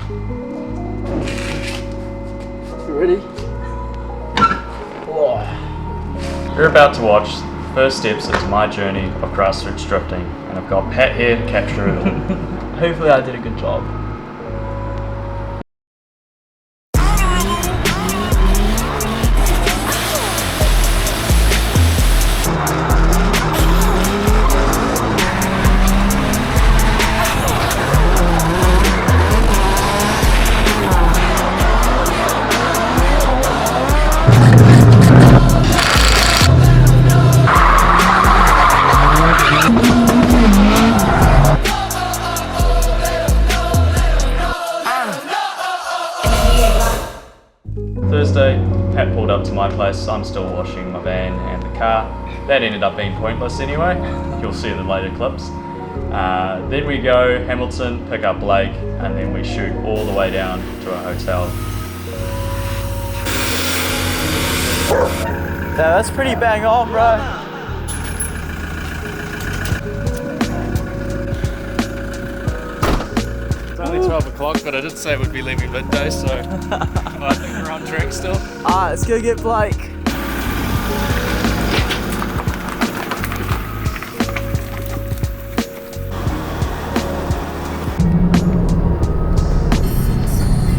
You ready? Oh. You're about to watch the first steps into my journey of grassroots drifting, and I've got Pat here to capture it all. Hopefully I did a good job. Thursday, Pat pulled up to my place. I'm still washing my van and the car. That ended up being pointless anyway. You'll see in the later clips. Then we go Hamilton, pick up Blake, and then we shoot all the way down to a hotel. That's pretty bang on, bro. It's only 12 o'clock, but I did say it would be leaving midday, so I think we're on track still. Let's go get Blake.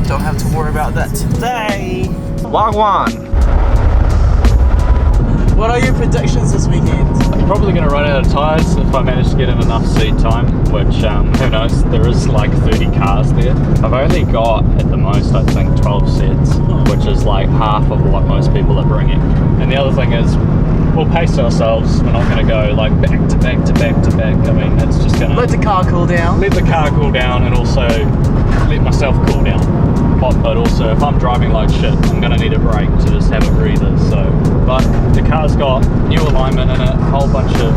Don't have to worry about that today. Wagwan! What are your predictions this weekend? I'm probably going to run out of tyres if I manage to get in enough seat time, which who knows, there is like 30 cars there. I've only got at the most I think 12 sets, which is like half of what most people are bringing. And the other thing is, we'll pace ourselves, we're not going to go like back to back to back to back. I mean, that's just going to Let the car cool down. let the car cool down and also let myself cool down. But also, if I'm driving like shit, I'm going to need a break to just have a breather. But the car's got new alignment in it, a whole bunch of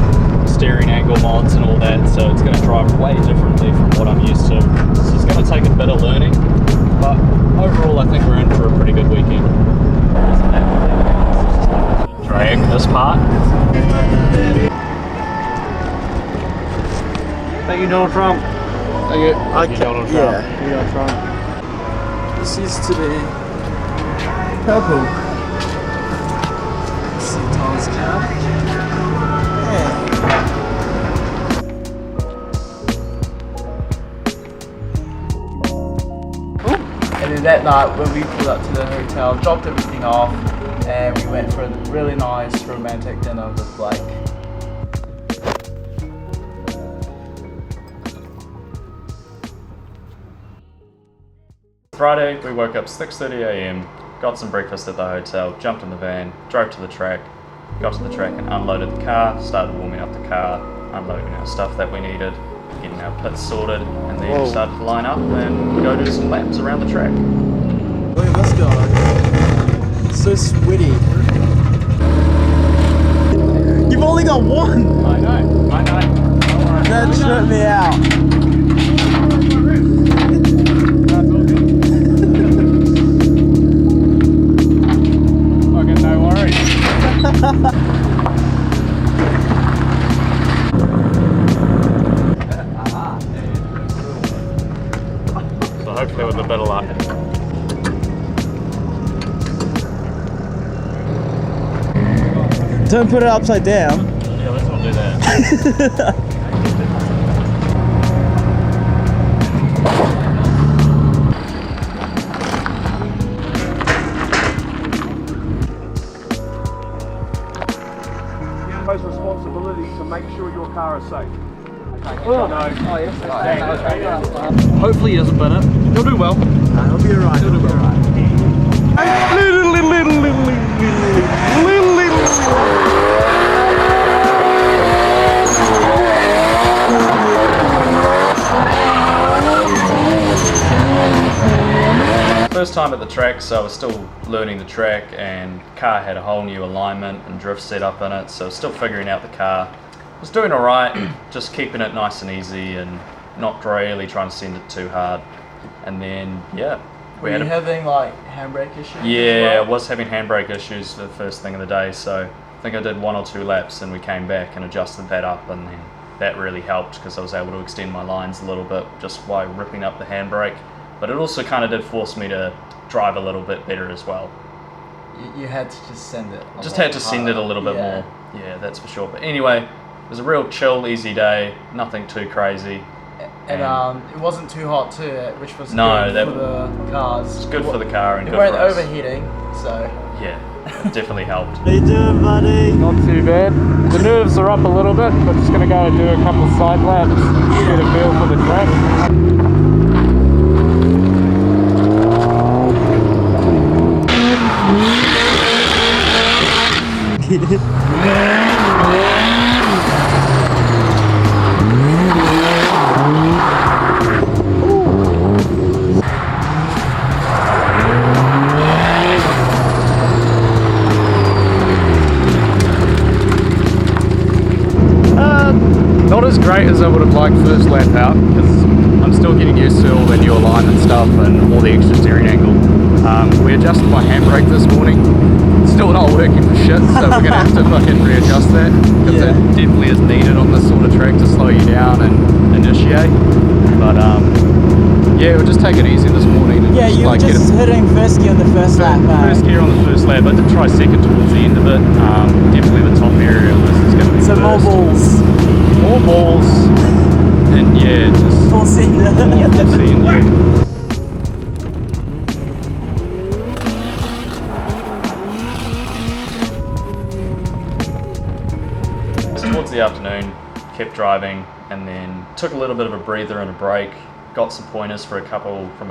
steering angle mods and all that, so it's going to drive way differently from what I'm used to. So it's going to take a bit of learning, but overall I think we're in for a pretty good weekend. Drag this part. Thank you, Donald Trump. Thank you. Thank you, Donald Trump. Yeah, Donald Trump. This used to be purple. See Tom's car. Yeah. And then that night when we pulled up to the hotel, dropped everything off, and we went for a really nice romantic dinner with Blake. Friday, we woke up 6:30 a.m, got some breakfast at the hotel, jumped in the van, drove to the track, got to the track and unloaded the car, started warming up the car, unloading our stuff that we needed, getting our pits sorted, and then started to line up and go do some laps around the track. Look at this guy. It's so sweaty. You've only got one! I know. That tripped me out. Fucking no worries. So hopefully with a bit of luck. Don't put it upside down. Yeah, let's not do that. Responsibility to make sure your car is safe. Hopefully he doesn't burn it. He'll do well. He'll be alright. He'll be alright. First time at the track, so I was still learning the track, and the car had a whole new alignment and drift setup in it, so I was still figuring out the car. I was doing alright, just keeping it nice and easy and not really trying to send it too hard. And then, yeah. Were you having like handbrake issues? Yeah, I was having handbrake issues for the first thing of the day, so I think I did 1 or 2 laps and we came back and adjusted that up, and then that really helped because I was able to extend my lines a little bit just by ripping up the handbrake. but it also kind of did force me to drive a little bit better as well. You had to just send it. Just had to send it a little bit more. Yeah, that's for sure. But anyway, it was a real chill, easy day. Nothing too crazy. And it wasn't too hot too, which was No, good for the cars. It's good for the car and They good weren't for us. overheating, so. Yeah, it definitely helped. How you doing, buddy? Not too bad. The nerves are up a little bit, but just going to go and do a couple of side laps, get a feel for the track. Not as great as I would have liked first lap out, because I'm still getting used to all the new alignment stuff and all the extra steering angle. We adjusted my handbrake this morning, still not working for shit, so we're going to have to fucking readjust that, because it definitely is needed on this sort of track to slow you down and initiate. But yeah, we'll just take it easy this morning. And Yeah, you were just hitting first gear on the first lap. First gear on the first lap, I did try second towards the end of it. Definitely the top area of this is going to be So more first. balls. More balls, and yeah, just Full season. full scene, yeah. Towards the afternoon, kept driving, and then took a little bit of a breather and a break. Got some pointers from a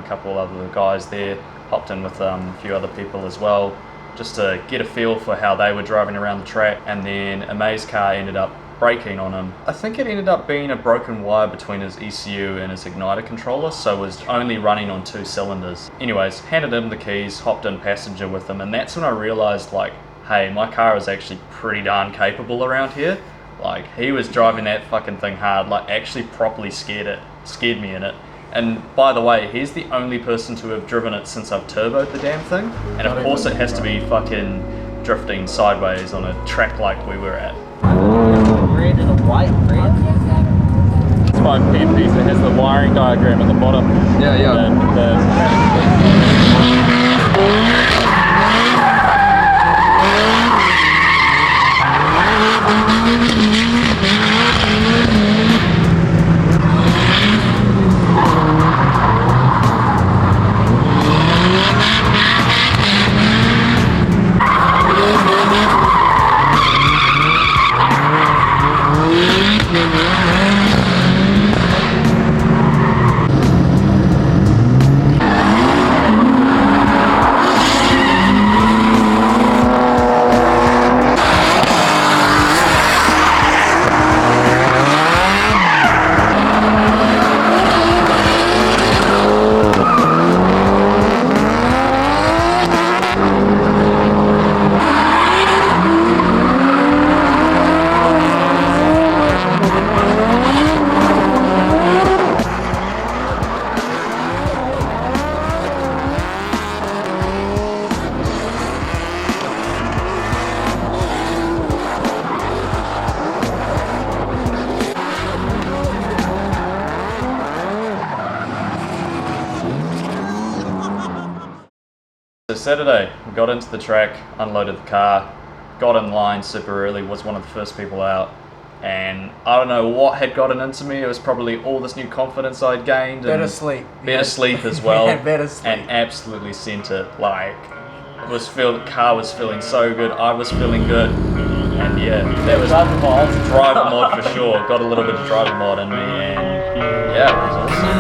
couple other guys there. Hopped in with a few other people as well, just to get a feel for how they were driving around the track. And then Amaze's car ended up braking on him. I think it ended up being a broken wire between his ECU and his igniter controller, so it was only running on 2 cylinders. Anyways, handed him the keys, hopped in passenger with him, and that's when I realized, like, hey, my car is actually pretty darn capable around here. Like, he was driving that fucking thing hard, like actually properly scared me in it. And by the way, he's the only person to have driven it since I've turboed the damn thing. And of course it has to be fucking drifting sideways on a track like we were at. Red and a white red. It's 5 piece, it has the wiring diagram at the bottom. Yeah, So Saturday, we got into the track, unloaded the car, got in line super early, was one of the first people out, and I don't know what had gotten into me. It was probably all this new confidence I'd gained. Better and sleep. Better sleep as well. Yeah, better sleep. And absolutely sent it. Like, the car was feeling so good, I was feeling good, and yeah, that was driver mod for sure. Got a little bit of driver mod in me, and yeah, it was awesome.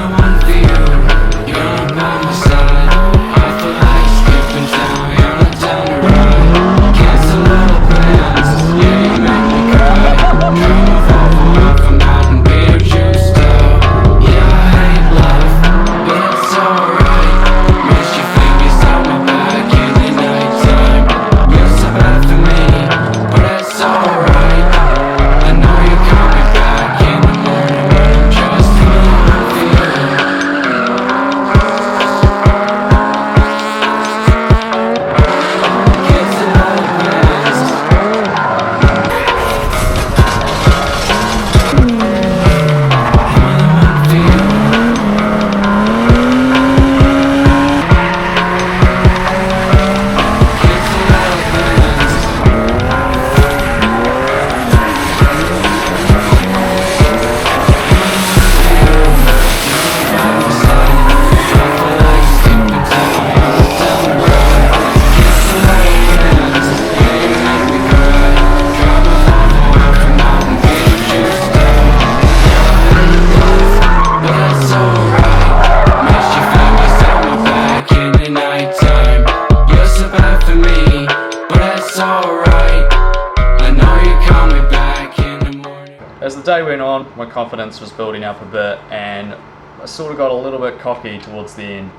day went on, my confidence was building up a bit, and I sort of got a little bit cocky towards the end.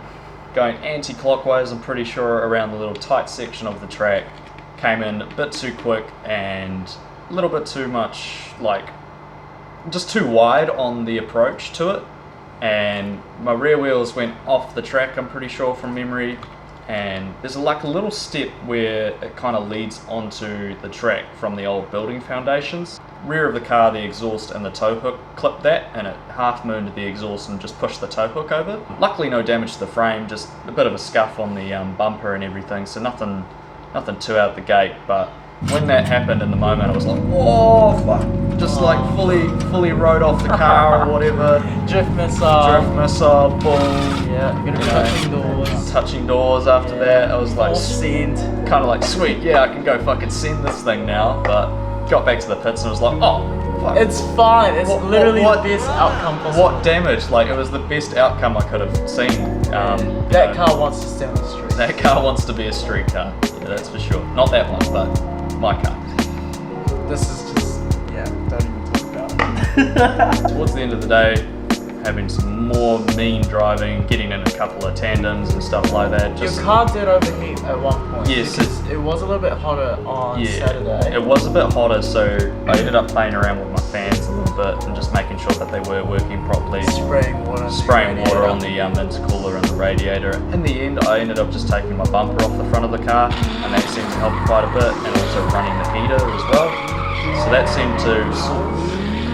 Going anti-clockwise, I'm pretty sure, around the little tight section of the track. Came in a bit too quick and a little bit too much, like, just too wide on the approach to it. And my rear wheels went off the track, I'm pretty sure, from memory. And there's like a little step where it kind of leads onto the track from the old building foundations. Rear of the car, the exhaust and the tow hook clipped that, and it half mooned the exhaust and just pushed the tow hook over. Luckily no damage to the frame, just a bit of a scuff on the bumper and everything, so nothing too out the gate. But when that happened in the moment, I was like, oh fuck, just like fully rode off the car or whatever. Drift missile, boom. Yeah, gonna be touching doors. Touching doors after that. I was like, send. Kind of like, sweet, yeah, I can go fucking send this thing now. But got back to the pits and I was like, oh, fuck. It's fine. It's literally the best outcome possible. What damage? Like, it was the best outcome I could have seen. That car wants to stay on the street. That car wants to be a street car. Yeah, that's for sure. Not that one, but my car. This is just, yeah, don't even talk about it. Towards the end of the day, having some more mean driving, getting in a couple of tandems and stuff like that. Your car did overheat at one point. Yes. Because it was a little bit hotter on Saturday. It was a bit hotter, so I ended up playing around with my fans a little bit and just making sure that they were working properly. Spraying water on the intercooler and the radiator. In the end, I ended up just taking my bumper off the front of the car, and that seemed to help quite a bit, and also running the heater as well. So that seemed to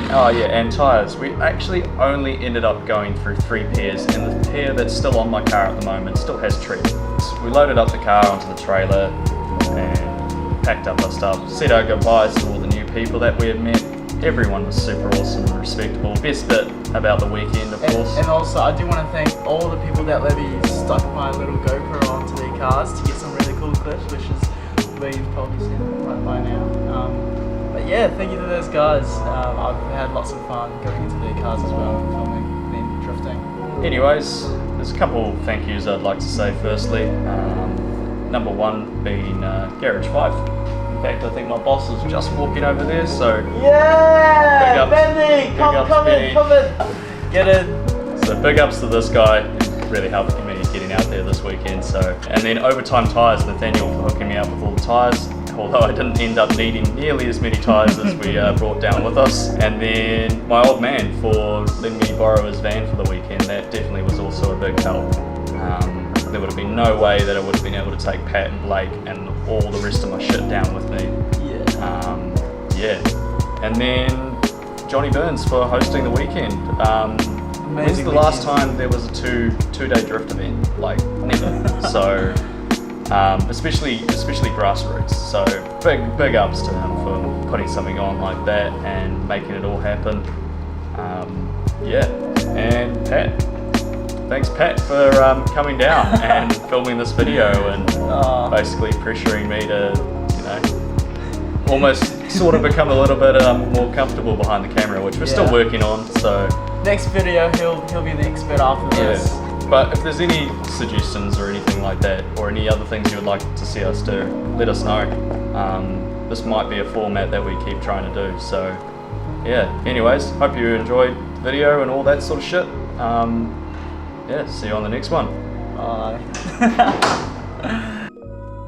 oh yeah, and tyres. We actually only ended up going through 3 pairs, and the pair that's still on my car at the moment still has tread. So we loaded up the car onto the trailer and packed up our stuff, said our goodbyes to all the new people that we had met. Everyone was super awesome and respectable. Best bit about the weekend, of course. And also, I do want to thank all the people that let me stuck my little GoPro onto their cars to get some really cool clips, which is where you've probably seen it right by now. But yeah, thank you to those guys. I've had lots of fun going into their cars as well, filming them drifting. Anyways, there's a couple thank yous I'd like to say firstly. Number one being Garage 5. In fact, I think my boss is just walking over there, so yeah! Big ups, Benny! Come in! Get in! So big ups to this guy, really helped me getting out there this weekend. So, and then Overtime Tyres, Nathaniel for hooking me up with all the tyres, although I didn't end up needing nearly as many tyres as we brought down with us. And then my old man for letting me borrow his van for the weekend. That definitely was also a big help. There would have been no way that I would have been able to take Pat and Blake and all the rest of my shit down with me. Yeah. And then Johnny Burns for hosting the weekend. When's the last time there was a two-day drift event? Like, never. So, especially grassroots. So big ups to him for putting something on like that and making it all happen. And Pat. Thanks, Pat, for coming down and filming this video and basically pressuring me to, almost sort of become a little bit more comfortable behind the camera, which we're still working on. So next video, he'll be the expert after this. But if there's any suggestions or anything like that, or any other things you would like to see us do, let us know. This might be a format that we keep trying to do. So yeah. Anyways, hope you enjoyed the video and all that sort of shit. See you on the next one. Bye.